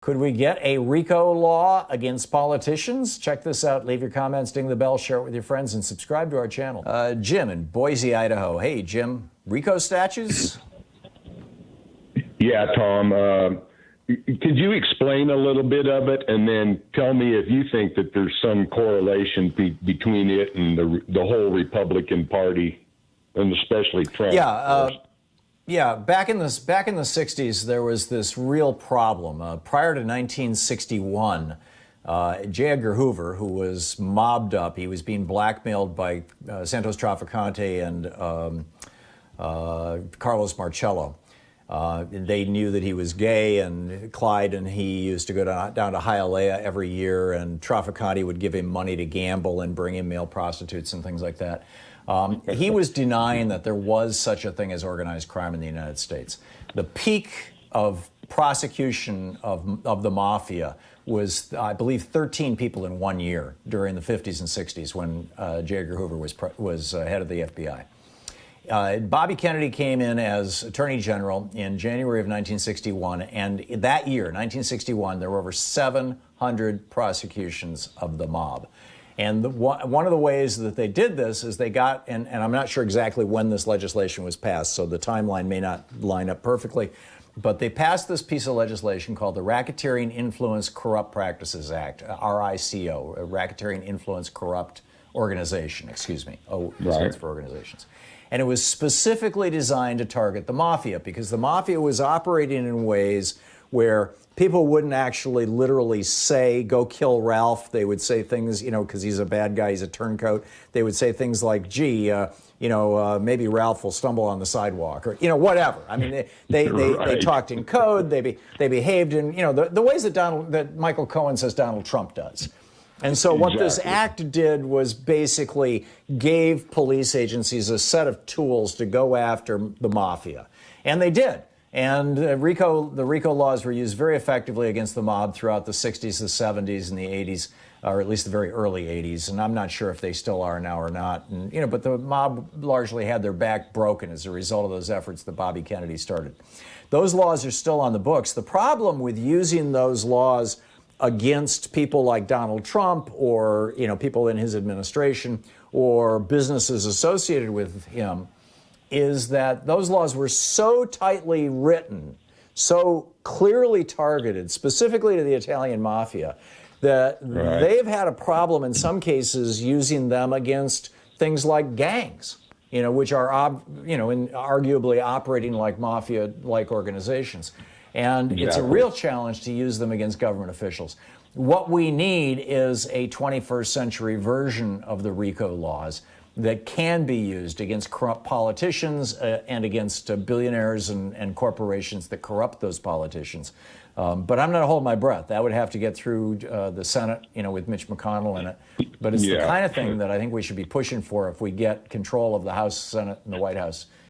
Could we get a RICO law against politicians? Check this out. Leave your comments, ding the bell, share it with your friends, and subscribe to our channel. Jim in Boise, Idaho. Hey, Jim, RICO statutes? Yeah, Tom. Could you explain a little bit of it and then tell me if you think that there's some correlation between it and the whole Republican Party, and especially Trump? Yeah, back in the 60s, there was this real problem. Prior to 1961, J. Edgar Hoover, who was mobbed up, he was being blackmailed by Santos Trafficante and Carlos Marcello. They knew that he was gay, and Clyde and he used to go down to Hialeah every year, and Trafficante would give him money to gamble and bring him male prostitutes and things like that. He was denying that there was such a thing as organized crime in the United States. The peak of prosecution of the mafia was, I believe, 13 people in 1 year during the 50s and 60s when J. Edgar Hoover was head of the FBI. Bobby Kennedy came in as Attorney General in January of 1961, and that year, 1961, there were over 700 prosecutions of the mob. And one of the ways that they did this is they got, and I'm not sure exactly when this legislation was passed, so the timeline may not line up perfectly, but they passed this piece of legislation called the Racketeering Influence Corrupt Practices Act, RICO, Racketeering Influence Corrupt Organization, excuse me. O stands for organizations. And it was specifically designed to target the mafia, because the mafia was operating in ways where people wouldn't actually literally say, go kill Ralph. They would say things, because he's a bad guy, he's a turncoat. They would say things like, gee, maybe Ralph will stumble on the sidewalk, or, whatever. I mean, they talked in code, they behaved in, the ways that Michael Cohen says Donald Trump does. And so what this act did was basically gave police agencies a set of tools to go after the mafia. And they did. And the RICO laws were used very effectively against the mob throughout the 60s, the 70s, and the 80s, or at least the very early 80s. And I'm not sure if they still are now or not. And, but the mob largely had their back broken as a result of those efforts that Bobby Kennedy started. Those laws are still on the books. The problem with using those laws against people like Donald Trump or, people in his administration or businesses associated with him is that those laws were so tightly written, so clearly targeted, specifically to the Italian Mafia, that they've had a problem in some cases using them against things like gangs, which are, arguably operating like mafia-like organizations. And it's a real challenge to use them against government officials. What we need is a 21st century version of the RICO laws that can be used against corrupt politicians and against billionaires and corporations that corrupt those politicians. But I'm not holding my breath. That would have to get through the Senate, with Mitch McConnell in it. But it's the kind of thing that I think we should be pushing for if we get control of the House, Senate, and the White House